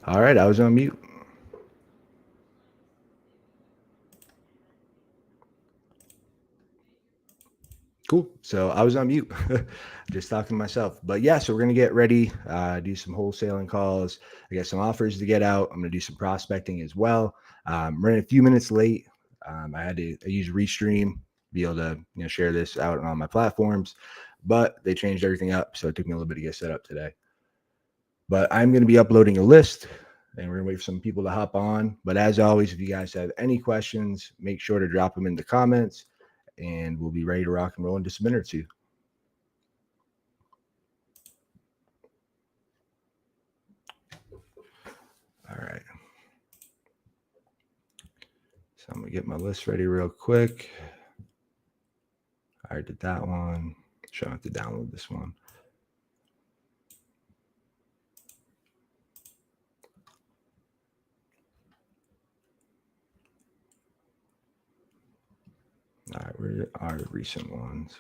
All right, I was on mute. Cool. So I was on mute, just talking to myself. But yeah, so we're gonna get ready, do some wholesaling calls. I got some offers to get out. I'm gonna do some prospecting as well. Running a few minutes late. I use Restream to be able to share this out on all my platforms, but they changed everything up, so it took me a little bit to get set up today. But I'm going to be uploading a list, and we're going to wait for some people to hop on. But as always, if you guys have any questions, make sure to drop them in the comments, and we'll be ready to rock and roll in just a minute or two. All right. So I'm going to get my list ready real quick. I did that one. So I have to download this one. All right, where are the recent ones?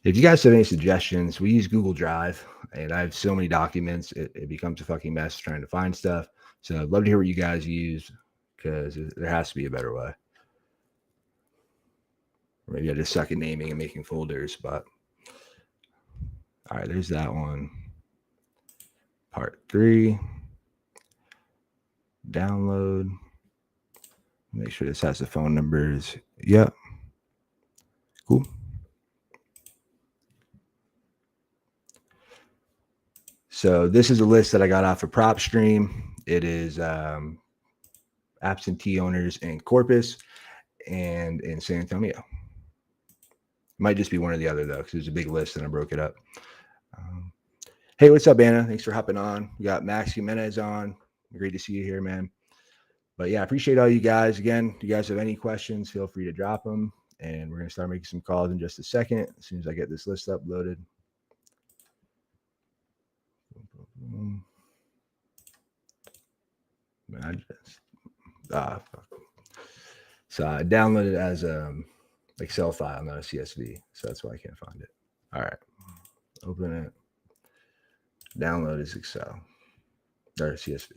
If you guys have any suggestions, we use Google Drive, and I have so many documents, it becomes a fucking mess trying to find stuff. So I'd love to hear what you guys use, because there has to be a better way. Or maybe I just suck at naming and making folders, but all right, there's that one. Part 3. Download. Make sure this has the phone numbers. Yep. Cool. So this is a list that I got off of PropStream. It is absentee owners in Corpus and in San Antonio. Might just be one or the other, though, because there's a big list and I broke it up. Hey, what's up, Anna? Thanks for hopping on. We got Max Jimenez on. Great to see you here, man. But yeah, I appreciate all you guys. Again, if you guys have any questions, feel free to drop them. And we're going to start making some calls in just a second as soon as I get this list uploaded. So I downloaded it as a Excel file, not a CSV. So that's why I can't find it. All right. Open it. Download as Excel or CSV.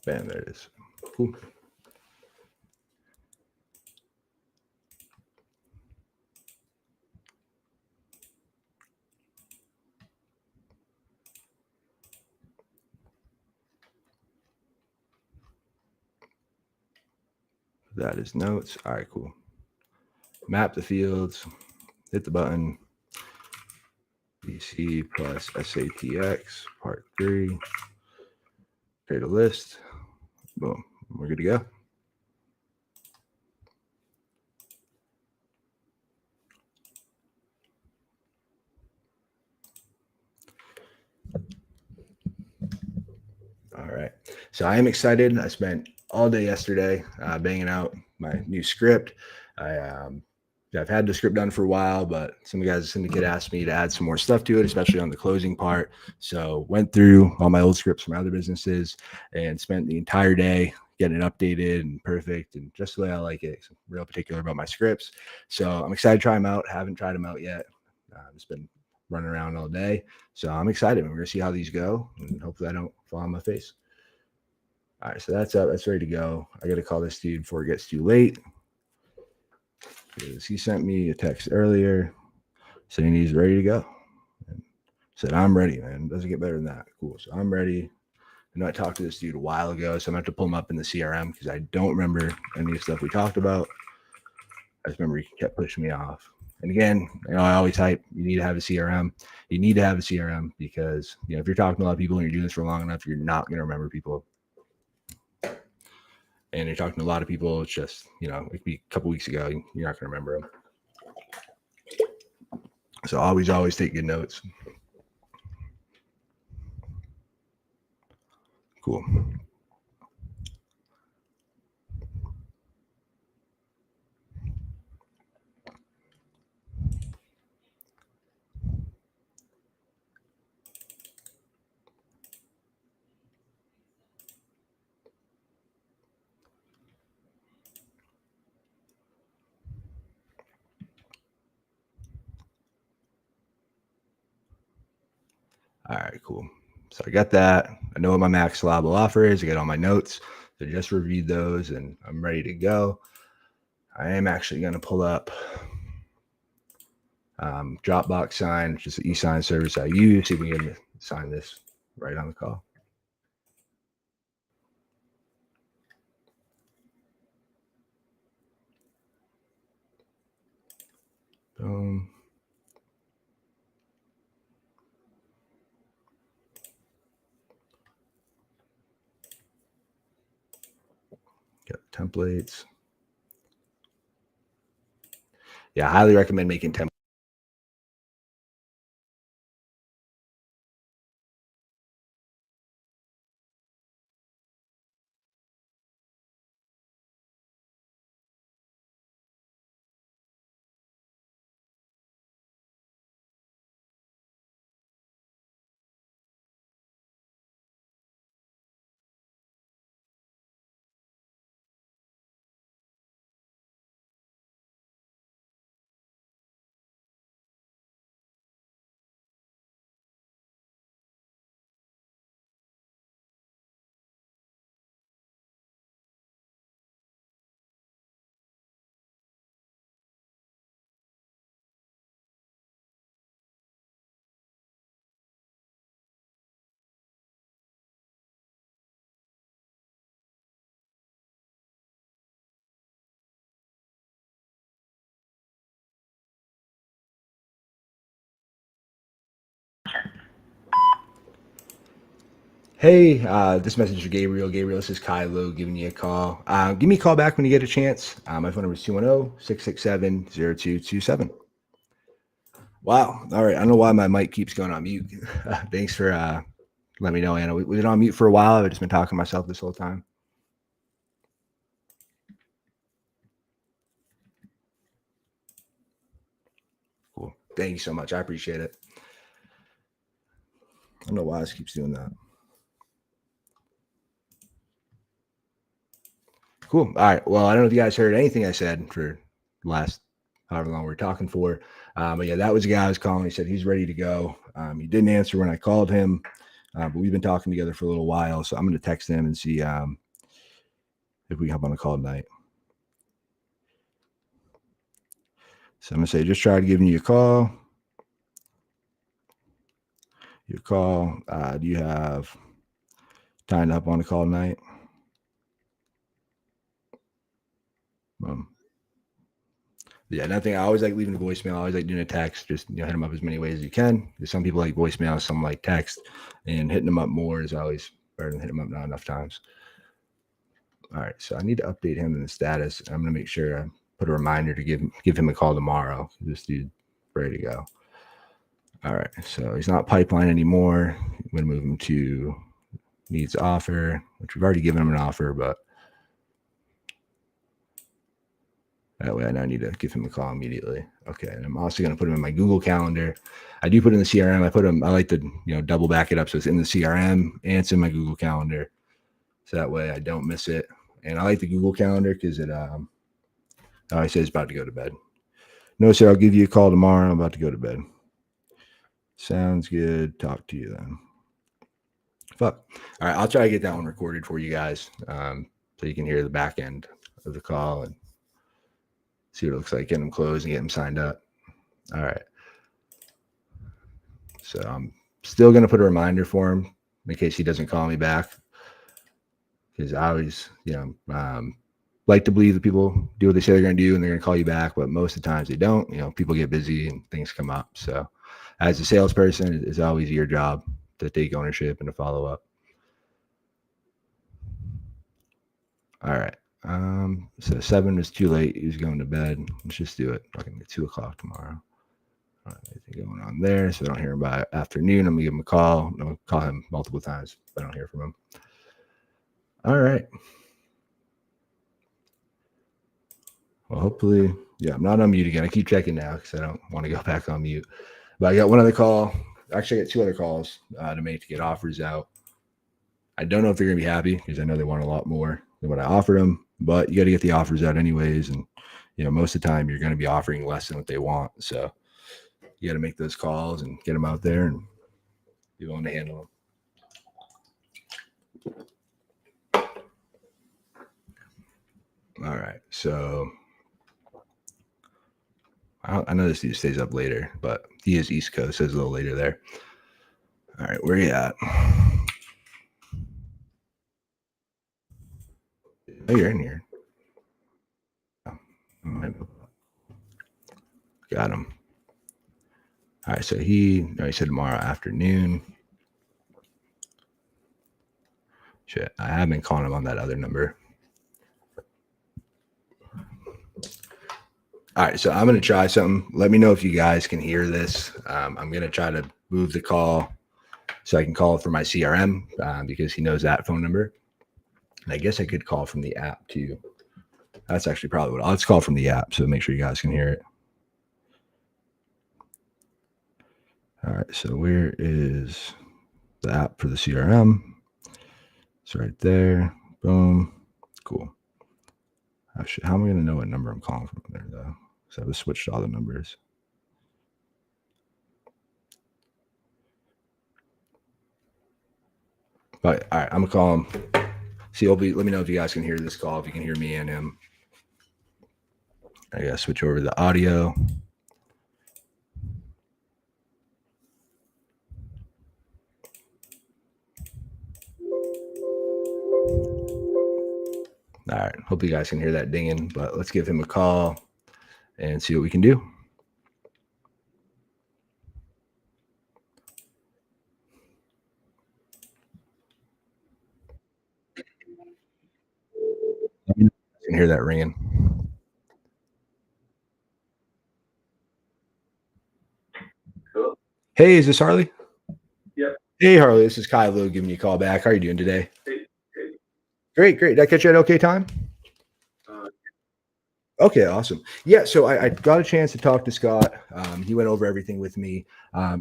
Bam, there it is. Cool. That is notes. All right, cool. Map the fields. Hit the button. BC plus SATX, part 3. Create a list. Boom. We're good to go. All right. So I am excited. I spent all day yesterday banging out my new script. I've had the script done for a while, but some guys in the syndicate asked me to add some more stuff to it, especially on the closing part. So went through all my old scripts from other businesses and spent the entire day getting it updated and perfect and just the way I like it. So I'm real particular about my scripts. So I'm excited to try them out. Haven't tried them out yet. It's been running around all day. So I'm excited. We're going to see how these go, and hopefully I don't fall on my face. All right, so that's up. That's ready to go. I got to call this dude before it gets too late. He sent me a text earlier saying he's ready to go. And said, I'm ready, man. It doesn't get better than that. Cool. So I'm ready. I know I talked to this dude a while ago, so I'm going to have to pull him up in the CRM because I don't remember any of the stuff we talked about. I just remember he kept pushing me off. And again, I always hype, you need to have a CRM. You need to have a CRM because, if you're talking to a lot of people and you're doing this for long enough, you're not going to remember people. And you're talking to a lot of people, it's just, it could be a couple weeks ago, you're not going to remember them. So always take good notes. Cool. All right, cool. So I got that. I know what my max allowable offer is. I got all my notes. So just reviewed those and I'm ready to go. I am actually going to pull up Dropbox Sign, which is the e-sign service I use. See if we can sign this right on the call. Boom. Got templates. Yeah, I highly recommend making templates. Hey, this message is Gabriel. Gabriel, this is Kylo giving you a call. Give me a call back when you get a chance. My phone number is 210-667-0227. Wow. All right. I don't know why my mic keeps going on mute. Thanks for letting me know, Anna. We've been on mute for a while. I've just been talking to myself this whole time. Cool. Thank you so much. I appreciate it. I don't know why this keeps doing that. Cool. All right. Well, I don't know if you guys heard anything I said for the last however long we were talking for. But yeah, that was the guy I was calling. He said he's ready to go. He didn't answer when I called him, but we've been talking together for a little while. So I'm going to text him and see if we can hop on a call tonight. So I'm going to say, just tried giving you a call. Do you have time to hop on a call tonight? Yeah, nothing. I always like leaving a voicemail. I always like doing a text. Just hit them up as many ways as you can. Some people like voicemail, some like text, and hitting them up more is always better than hitting them up not enough times. All right, so I need to update him in the status. I'm gonna make sure I put a reminder to give him a call tomorrow. This dude ready to go. All right, so he's not pipeline anymore. I'm gonna move him to needs offer, which we've already given him an offer, but that way I now need to give him a call immediately. Okay, and I'm also going to put him in my Google Calendar. I do put in the CRM. I like to double back it up so it's in the CRM and it's in my Google Calendar, so that way I don't miss it. And I like the Google Calendar because it I say it's about to go to bed. No, sir, I'll give you a call tomorrow. I'm about to go to bed. Sounds good. Talk to you then. Fuck. All right, I'll try to get that one recorded for you guys, so you can hear the back end of the call and see what it looks like, get them closed and get them signed up. All right. So I'm still going to put a reminder for him in case he doesn't call me back. Because I always, like to believe that people do what they say they're going to do and they're going to call you back. But most of the times they don't. People get busy and things come up. So as a salesperson, it's always your job to take ownership and to follow up. All right. So 7 was too late. He was going to bed. Let's just do it. Fucking at 2 o'clock tomorrow. All right, anything going on there? So I don't hear him by afternoon. I'm gonna give him a call. I'm gonna call him multiple times if I don't hear from him. All right. Well, hopefully, yeah, I'm not on mute again. I keep checking now because I don't want to go back on mute. But I got one other call. Actually, I got 2 other calls to make to get offers out. I don't know if they're gonna be happy because I know they want a lot more than what I offered them. But you got to get the offers out anyways, and most of the time you're going to be offering less than what they want. So you got to make those calls and get them out there and Be willing to handle them. All right. So I know this dude stays up later, but he is East Coast, so it's a little later there. All right, where you at? Oh, you're in here. Got him. All right, so he said tomorrow afternoon. Shit, I have been calling him on that other number. All right, so I'm gonna try something. Let me know if you guys can hear this. I'm gonna try to move the call so I can call for my CRM because he knows that phone number. And I guess I could call from the app too. That's actually probably what let's call from the app. So make sure you guys can hear it. All right, so where is the app for the CRM? It's right there. Boom. Cool. How am I going to know what number I'm calling from there, though? So I just switched all the numbers. But all right, I'm going to call him. See, let me know if you guys can hear this call, if you can hear me and him. I got to switch over to the audio. All right. Hope you guys can hear that dinging, but let's give him a call and see what we can do. Let me know if you can hear that ringing. Hello? Hey, is this Harley? Yep. Hey, Harley. This is Kylo giving you a call back. How are you doing today? Hey. Great. Did I catch you at okay time? Okay, awesome. Yeah, so I got a chance to talk to Scott. He went over everything with me.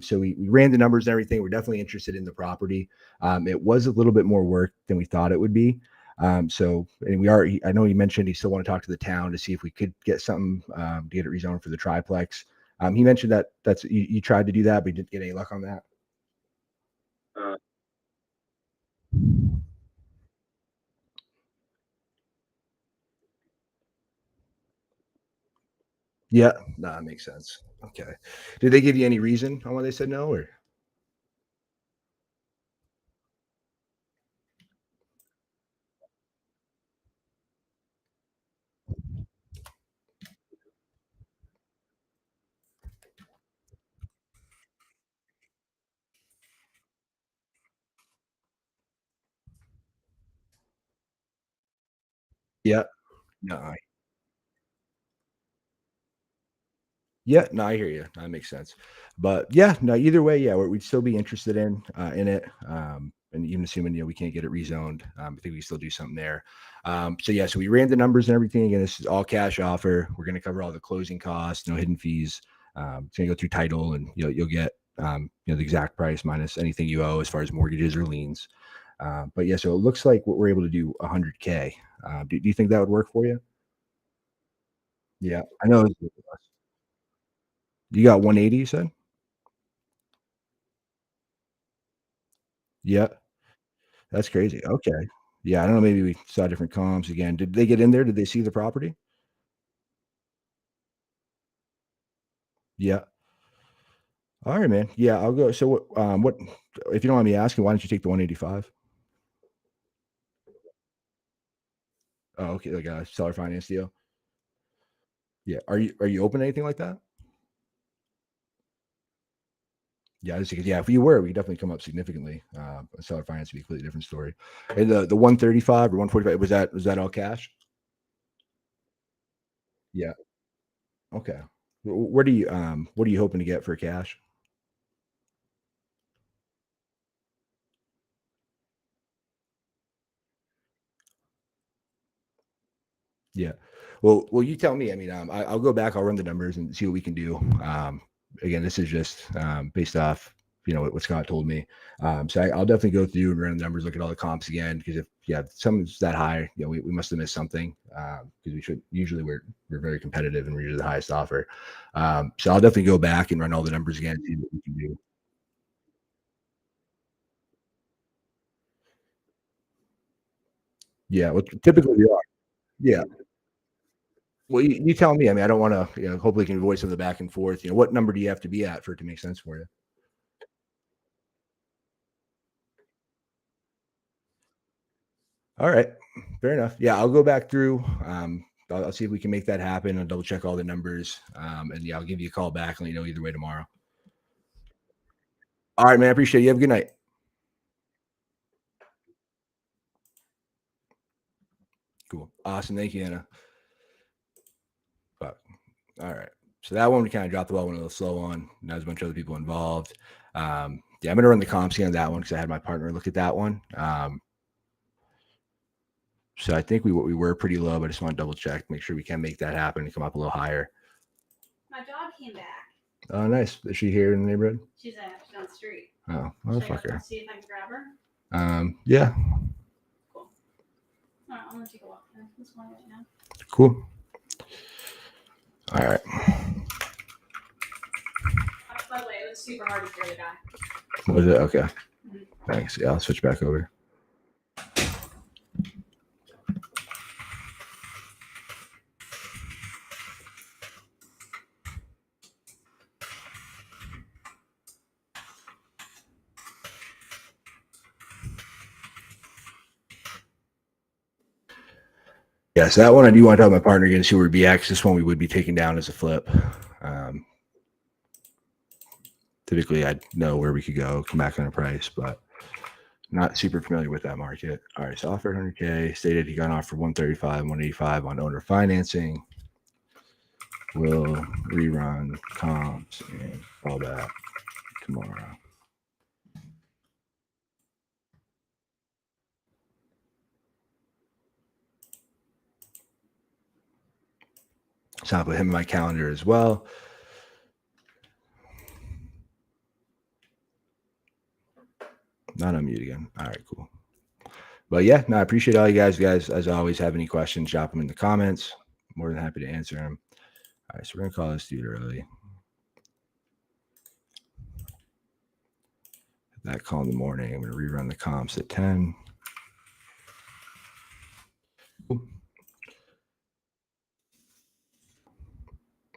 So we ran the numbers and everything. We're definitely interested in the property. It was a little bit more work than we thought it would be. And I know he mentioned he still want to talk to the town to see if we could get something to get it rezoned for the triplex. He mentioned that's you tried to do that, but you didn't get any luck on that. Yeah, no, that makes sense. Okay. Did they give you any reason on why they said no, or? Yeah, no, yeah, no, I hear you. That makes sense. But yeah, no, either way, yeah, we'd still be interested in it. And even assuming we can't get it rezoned, I think we still do something there. So yeah, so we ran the numbers and everything. Again, this is all cash offer. We're going to cover all the closing costs, no hidden fees. It's going to go through title, and you'll get the exact price minus anything you owe as far as mortgages or liens. But yeah, so it looks like what we're able to do 100K. Do you think that would work for you? Yeah, I know. You got 180, you said? Yeah. That's crazy. Okay. Yeah, I don't know, maybe we saw different comps again. Did they get in there? Did they see the property? Yeah. All right, man. Yeah, I'll go. So what if you don't mind me asking, why don't you take the 185? Oh, okay, like a seller finance deal? Yeah. Are you open to anything like that? Yeah, just because if you were, we could definitely come up significantly. Seller finance would be a completely different story. And the 135 or 145, was that all cash? Yeah. Okay. Where do you what are you hoping to get for cash? Yeah. Well, you tell me. I mean, I'll go back. I'll run the numbers and see what we can do. Again, this is just based off, what Scott told me. So I'll definitely go through and run the numbers, look at all the comps again, because if someone's that high, we must have missed something. Because we should usually we're very competitive and we're usually the highest offer. So I'll definitely go back and run all the numbers again, see what we can do. Yeah, well, typically they are. Yeah. Well, you tell me. I mean, I don't wanna, hopefully can avoid some of the back and forth. What number do you have to be at for it to make sense for you? Alright. Fair enough. Yeah, I'll go back through, I'll see if we can make that happen. I'll double check all the numbers, and yeah, I'll give you a call back and let you know either way tomorrow. Alright, man, I appreciate it. You have a good night. Cool. Awesome. Thank you, Anna. Fuck. Alright. So that one we kinda dropped the ball, went a little slow on. Now there's a bunch of other people involved. Yeah, I'm gonna run the comps again on that one because I had my partner look at that one. So I think we were pretty low, but I just want to double check, make sure we can make that happen and come up a little higher. My dog came back. Oh, nice. Is she here in the neighborhood? She's down the street. Oh, Should I go motherfucker. see if I can grab her? Yeah. Cool. All right, I'm gonna take a walk. This one right now. Cool. All right. By the way, it was super hard to carry the guy. Was it? Okay. Thanks. Yeah, I'll switch back over. Yeah, so that one I do want to talk to my partner again, see where we'd be at, 'cause this one we would be taking down as a flip. Typically, I'd know where we could go, come back on a price, but not super familiar with that market. All right, so offered 100K, stated he got an offer for 135, 185 on owner financing. Will rerun comps and call back tomorrow. So I'll put him in my calendar as well. Not unmute again. All right, cool. But yeah, no, I appreciate all you guys. As always, have any questions, drop them in the comments. More than happy to answer them. All right, so we're gonna call this dude early. That call in the morning. I'm gonna rerun the comps at 10. Cool.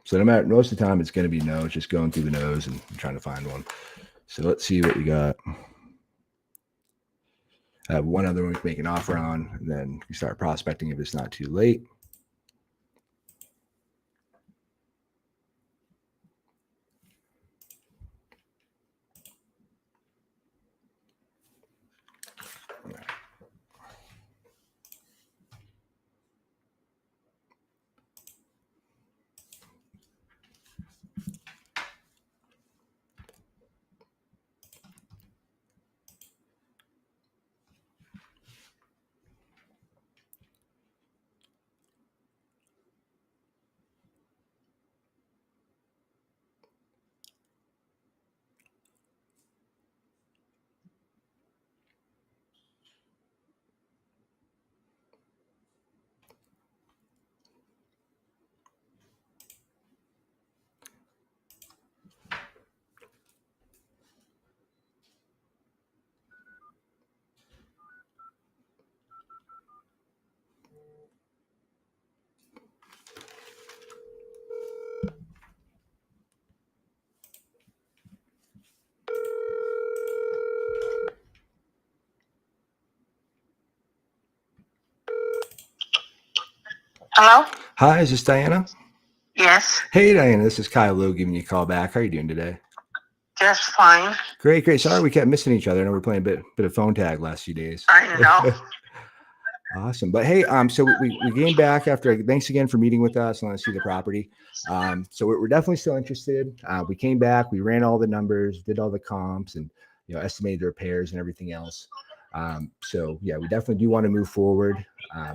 So no matter, most of the time it's gonna be no. It's just going through the nose and trying to find one. So let's see what we got. I have one other one we can make an offer on, and then we start prospecting if it's not too late. Hello? Hi, is this Diana? Yes, Hey, Diana, this is Kyle Lowe giving you a call back. How are you doing today? just fine. Great, great. Sorry we kept missing each other. I know we're playing a bit of phone tag last few days. I know. Awesome. But hey, so we came back after. Thanks again for meeting with us. I want to see the property. So we're definitely still interested. We came back, we ran all the numbers, did all the comps, and estimated the repairs and everything else. So yeah, we definitely do want to move forward.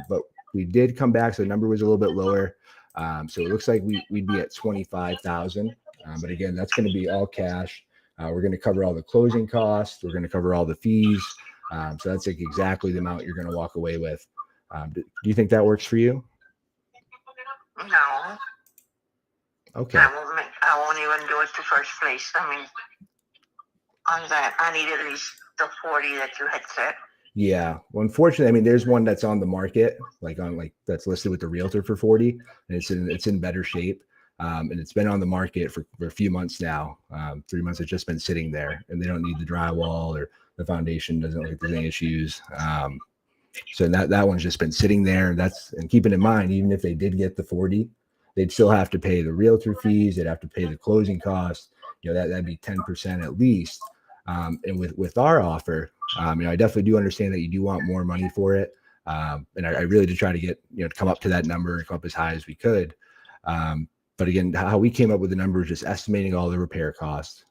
But we did come back, so the number was a little bit lower. So it looks like we'd be at 25,000. But again, that's going to be all cash. We're going to cover all the closing costs. We're going to cover all the fees. So that's like exactly the amount you're going to walk away with. Do you think that works for you? No, Okay. I won't even do it the first place. I mean, on that, I need at least the 40 that you had said. Yeah. Well, unfortunately, I mean, there's one that's on the market, like that's listed with the realtor for 40, and it's in better shape. And it's been on the market for a few months now. 3 months. It's just been sitting there, and they don't need the drywall or the foundation doesn't look like there's any issues. So that one's just been sitting there. And keeping in mind, even if they did get the 40, they'd still have to pay the realtor fees. They'd have to pay the closing costs. That'd be 10% at least. And with our offer, I definitely do understand that you do want more money for it. And I really did try to get, to come up to that number and come up as high as we could. But again, how we came up with the number is just estimating all the repair costs.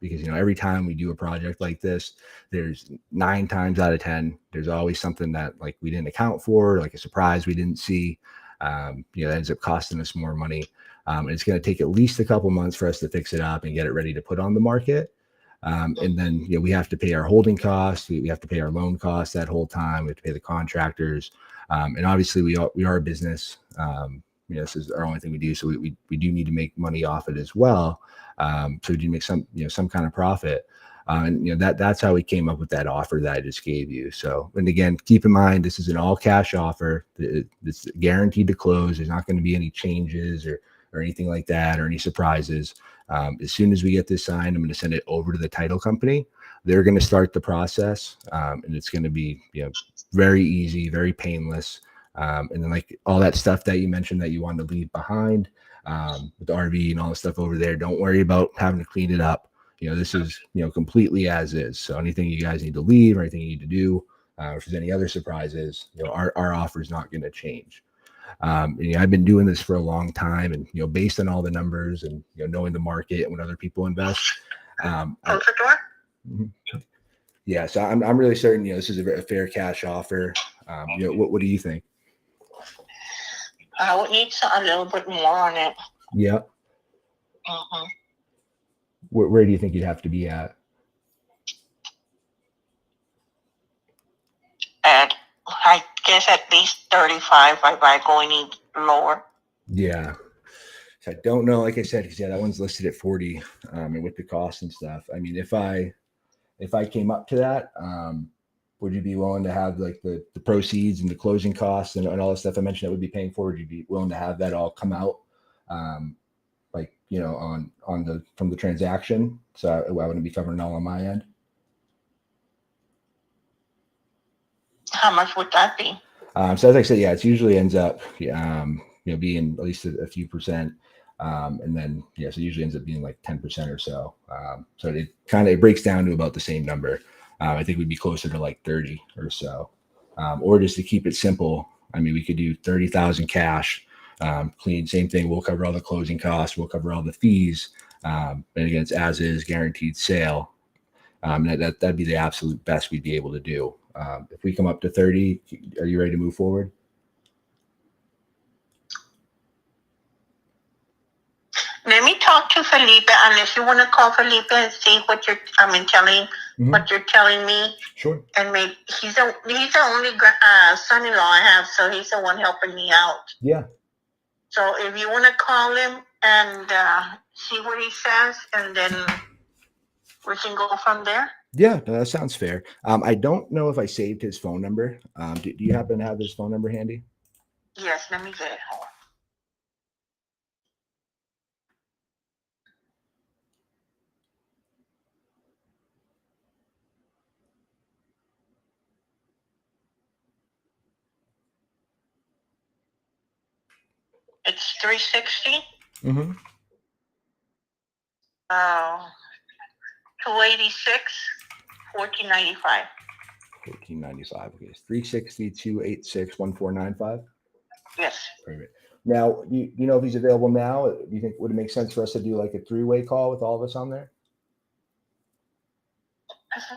Because every time we do a project like this, there's 9 times out of 10 there's always something that like we didn't account for, like a surprise we didn't see. That ends up costing us more money. And it's going to take at least a couple months for us to fix it up and get it ready to put on the market. And then we have to pay our holding costs. We have to pay our loan costs that whole time. We have to pay the contractors. And obviously we are a business. This is our only thing we do. So we do need to make money off it as well. So we do make some kind of profit. And that's how we came up with that offer that I just gave you. So, and again, keep in mind, this is an all cash offer. It's guaranteed to close. There's not going to be any changes or anything like that, or any surprises. As soon as we get this signed, I'm going to send it over to the title company. They're going to start the process, and it's going to be very easy, very painless. And then like all that stuff that you mentioned that you wanted to leave behind, with the RV and all the stuff over there, don't worry about having to clean it up. This is completely as is. So anything you guys need to leave or anything you need to do, if there's any other surprises, our offer is not going to change. I've been doing this for a long time, and based on all the numbers and knowing the market and when other people invest, Close the door. yeah. So I'm really certain this is a fair cash offer. What do you think? I would need a little bit more on it. Yeah. Mm-hmm. Where do you think you'd have to be at? I guess at least 35 by going any lower. Yeah. So I don't know. Like I said, because that one's listed at 40, and with the cost and stuff. I mean, if I came up to that, would you be willing to have like the proceeds and the closing costs and all the stuff I mentioned that would be paying for? Would you be willing to have that all come out, from the transaction? So I wouldn't be covering it all on my end. How much would that be? So as I said, it usually ends up, being at least a few percent. And then, so it usually ends up being like 10% or so. So it breaks down to about the same number. I think we'd be closer to like 30 or so. Or just to keep it simple, I mean, we could do 30,000 cash, clean, same thing. We'll cover all the closing costs. We'll cover all the fees. And again, it's as is guaranteed sale. That'd be the absolute best we'd be able to do. If we come up to 30, are you ready to move forward? Let me talk to Felipe, unless you want to call Felipe and see what you're telling me. Sure. And maybe he's the only son-in-law I have, so he's the one helping me out. Yeah. So if you want to call him and see what he says, and then we can go from there. Yeah, no, that sounds fair. I don't know if I saved his phone number. Do you happen to have his phone number handy? Yes, let me get it. Hold on. It's 360. Mm-hmm. 286, 1495. 1495. Okay, it's 360 286 1495. Yes. Perfect. Now, do you know if he's available now? Do you think would it make sense for us to do like a 3-way call with all of us on there?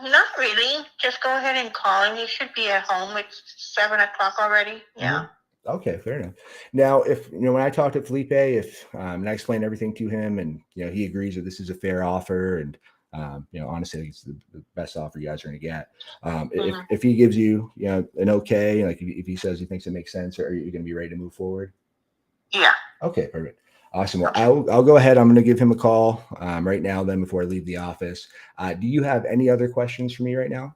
Not really. Just go ahead and call him. He should be at home. It's 7 o'clock already. Yeah. Mm-hmm. Okay, fair enough. Now, if when I talk to Felipe, and I explain everything to him, and he agrees that this is a fair offer, and honestly, I think it's the best offer you guys are going to get. If he gives you an okay, like if he says he thinks it makes sense, are you going to be ready to move forward? Yeah. Okay, perfect. Awesome. Well, I'll go ahead. I'm going to give him a call right now. Then before I leave the office, do you have any other questions for me right now?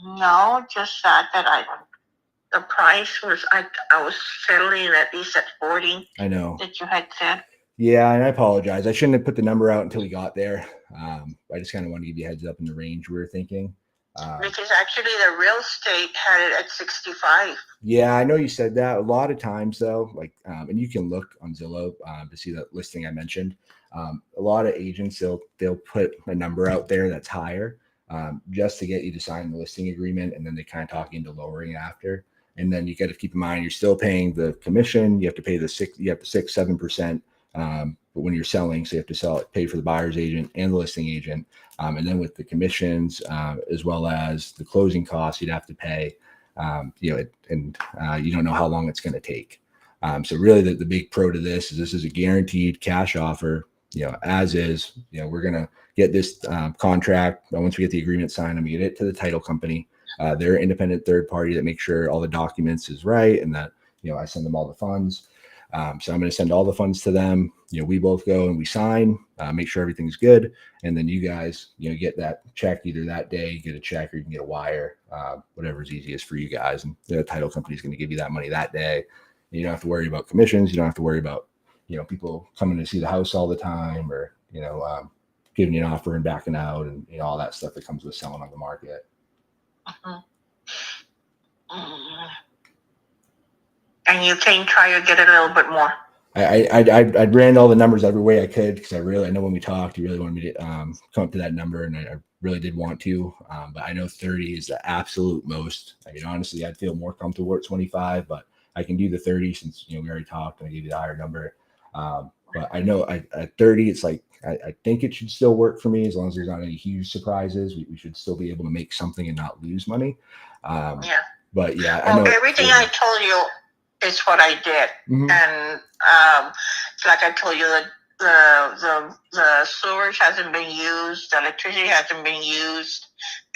No, just that the price was, I was settling at least at 40 I know. that you had said. Yeah, and I apologize. I shouldn't have put the number out until we got there. I just kind of want to give you a heads up in the range we were thinking. Because actually the real estate had it at 65. Yeah, I know you said that. A lot of times, though, like, and you can look on Zillow to see that listing I mentioned. A lot of agents they'll put a number out there that's higher just to get you to sign the listing agreement, and then they kind of talk into lowering after. And then you got to keep in mind you're still paying the commission. You have to pay the 7%. But when you're selling, so you have to pay for the buyer's agent and the listing agent, and then with the commissions as well as the closing costs, you'd have to pay. You don't know how long it's going to take. So really the big pro to this is a guaranteed cash offer, as is. We're going to get this contract. Once we get the agreement signed, I'm going to get it to the title company. They're an independent third party that makes sure all the documents is right and that, I send them all the funds. So I'm going to send all the funds to them. We both go and we sign, make sure everything's good. And then you guys, get that check either that day, get a check, or you can get a wire, whatever's easiest for you guys. And the title company is going to give you that money that day. You don't have to worry about commissions. You don't have to worry about, people coming to see the house all the time or, giving you an offer and backing out and all that stuff that comes with selling on the market. Uh-huh. And you can try to get a little bit more. I ran all the numbers every way I could because I know when we talked, you really wanted me to come up to that number, and I really did want to. But I know 30 is the absolute most. Honestly, I'd feel more comfortable at 25, but I can do the 30 since we already talked and I gave you the higher number. But I know at 30, it's like I think it should still work for me as long as there's not any huge surprises. We should still be able to make something and not lose money. Yeah. But yeah, well, I know everything I told you is what I did. Mm-hmm. And like I told you, the sewage hasn't been used, the electricity hasn't been used,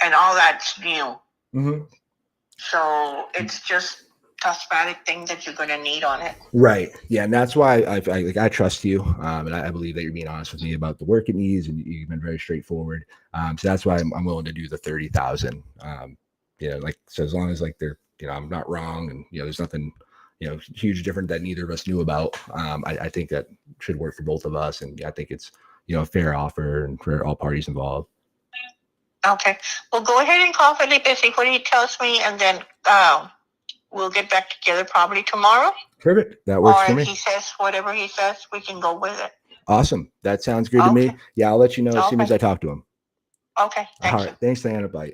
and all that's new. Mm-hmm. So it's just cosmetic thing that you're going to need on it. Right. Yeah. And that's why I trust you. And I believe that you're being honest with me about the work it needs, and you've been very straightforward. So that's why I'm willing to do the 30,000. So as long as I'm not wrong and, there's nothing, huge different that neither of us knew about. I think that should work for both of us. And I think it's, a fair offer and for all parties involved. Okay. Well, go ahead and call Felipe, see what he tells me, and then we'll get back together probably tomorrow. Perfect. That works for me. Or if he says whatever he says, we can go with it. Awesome. That sounds good to me. Yeah, I'll let you know as soon as I talk to him. Okay. Thank you. All right. Thanks, Diana. Bye.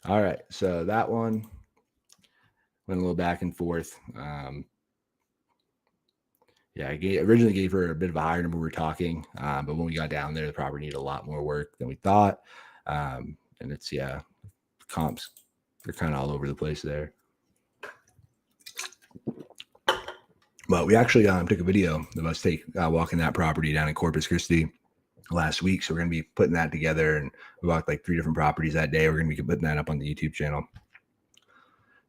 All right, so that one went a little back and forth. I originally gave her a bit of a higher number we were talking, but when we got down there, the property needed a lot more work than we thought. And it's, comps, they're kind of all over the place there. But we actually took a video of us walking that property down in Corpus Christi last week. So we're going to be putting that together, and we walked like 3 different properties that day. We're going to be putting that up on the YouTube channel.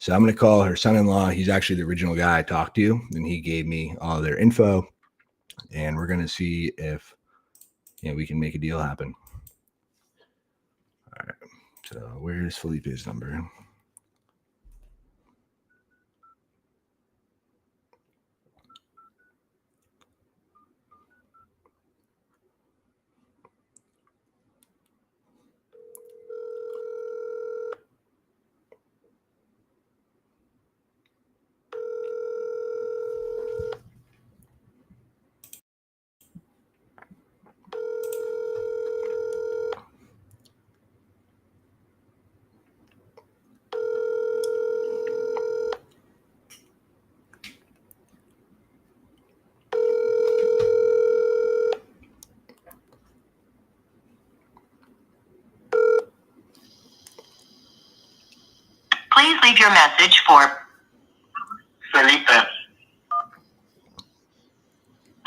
So I'm going to call her son-in-law. He's actually the original guy I talked to, and he gave me all their info, and we're going to see if we can make a deal happen. All right. So where's Felipe's number? Please leave your message for Felipe.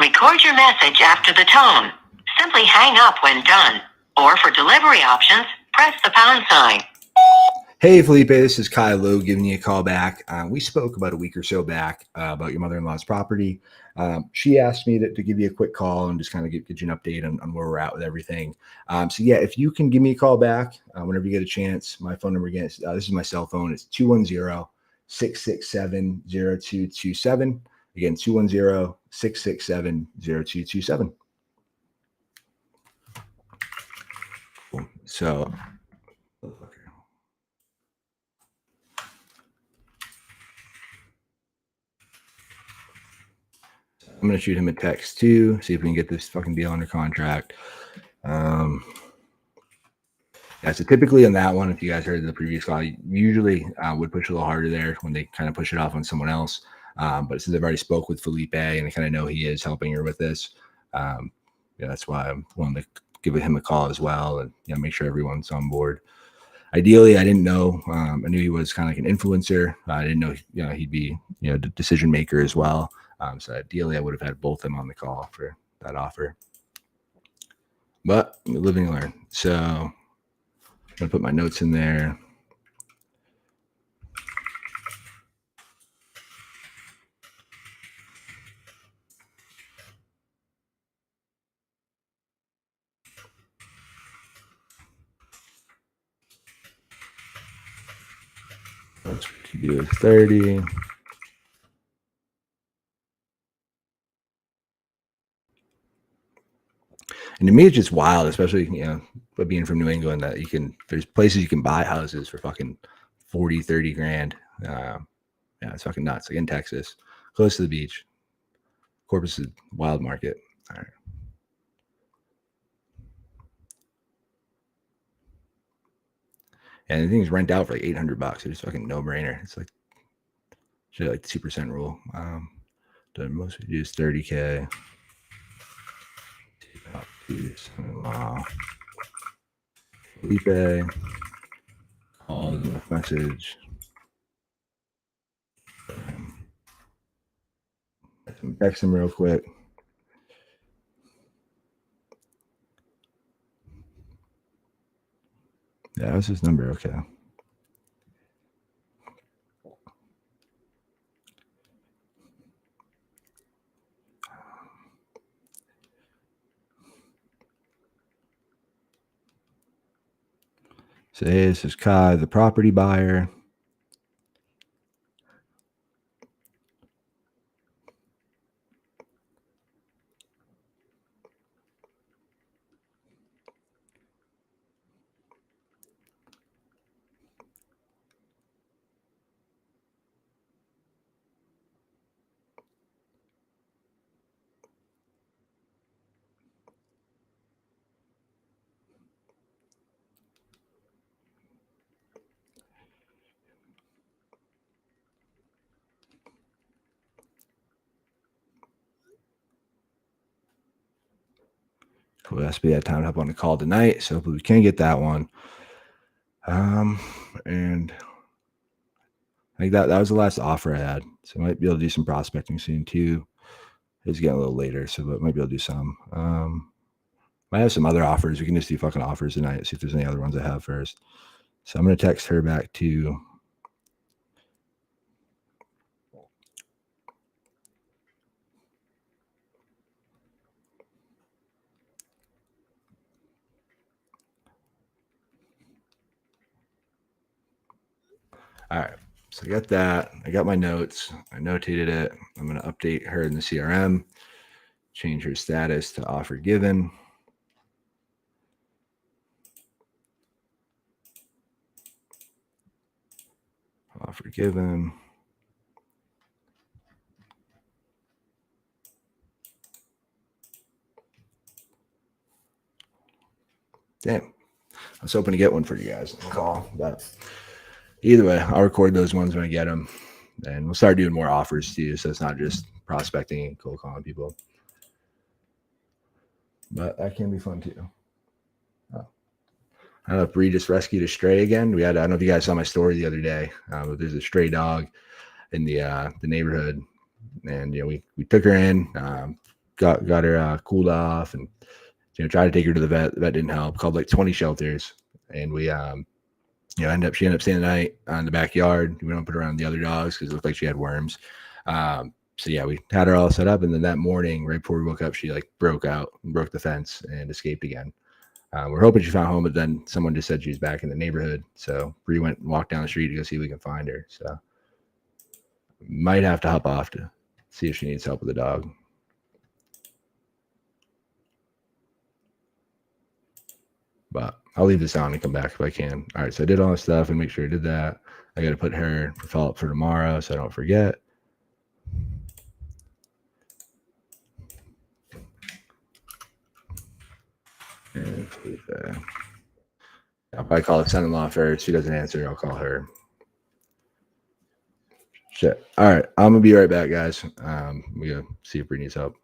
Record your message after the tone. Simply hang up when done. Or for delivery options, press the pound sign. Hey, Felipe, this is Kai Lowe giving you a call back. We spoke about a week or so back about your mother-in-law's property. She asked me to give you a quick call and just kind of get you an update on where we're at with everything. So, yeah, if you can give me a call back whenever you get a chance, my phone number again, this is my cell phone. It's 210-667-0227. Again, 210-667-0227. Cool. So, I'm going to shoot him a text too, see if we can get this fucking deal under contract. Yeah, so typically on that one, if you guys heard the previous call, you usually would push a little harder there when they kind of push it off on someone else. But since I've already spoke with Felipe and I kind of know he is helping her with this, that's why I'm wanting to give him a call as well and make sure everyone's on board. Ideally, I didn't know. I knew he was kind of like an influencer. I didn't know, he'd be, the decision maker as well. So ideally, I would have had both of them on the call for that offer. But live and learn. So I'm gonna put my notes in there. Let's do 30. And to me, it's just wild, especially, but being from New England, that there's places you can buy houses for fucking 40, 30 grand. Yeah, it's fucking nuts. Like in Texas, close to the beach. Corpus is wild market. All right. And the things rent out for like $800. It's fucking no brainer. It's like, the 2% rule. The most we do is 30K. Felipe, call the message. Text him real quick. Yeah, that's his number. Okay. So hey, this is Kai, the property buyer. Cool. That's be that time to hop on the call tonight. So hopefully we can get that one. And I think that was the last offer I had. So I might be able to do some prospecting soon too. It's getting a little later, so but might be able to do some. Might have some other offers. We can just do fucking offers tonight. See if there's any other ones I have first. So I'm gonna text her back too. All right. So I got that. I got my notes. I notated it. I'm going to update her in the CRM, change her status to offer given. Offer given. Damn. I was hoping to get one for you guys on the call, but either way, I'll record those ones when I get them. And we'll start doing more offers too. So it's not just prospecting and cold calling people. But that can be fun too. I don't know if Bree just rescued a stray again. I don't know if you guys saw my story the other day, but there's a stray dog in the neighborhood. And, we took her in, got her cooled off and, tried to take her to the vet. The vet didn't help, called like 20 shelters. And we she ended up staying the night on the backyard. We don't put her around the other dogs because it looked like she had worms. So yeah, we had her all set up, and then that morning, right before we woke up, she like broke the fence and escaped again. We're hoping she found home, but then someone just said she was back in the neighborhood. So Bree went and walked down the street to go see if we can find her. So might have to hop off to see if she needs help with the dog. But I'll leave this on and come back if I can. All right, so I did all this stuff and make sure I did that. I got to put her for follow-up for tomorrow so I don't forget. And I'll probably call the son-in-law first. If she doesn't answer, I'll call her. Shit. All right, I'm gonna be right back, guys. We gotta see if Bree needs help.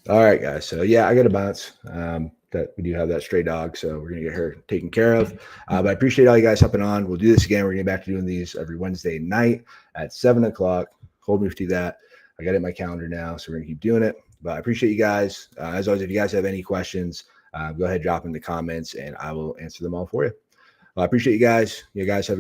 All right, guys. So yeah, I got to bounce. That we do have that stray dog, so we're gonna get her taken care of. But I appreciate all you guys hopping on. We'll do this again. We're gonna get back to doing these every Wednesday night at 7:00. Hold me to that. I got it in my calendar now, so we're gonna keep doing it. But I appreciate you guys. As always, if you guys have any questions, go ahead, drop in the comments, and I will answer them all for you. I appreciate you guys. You guys have a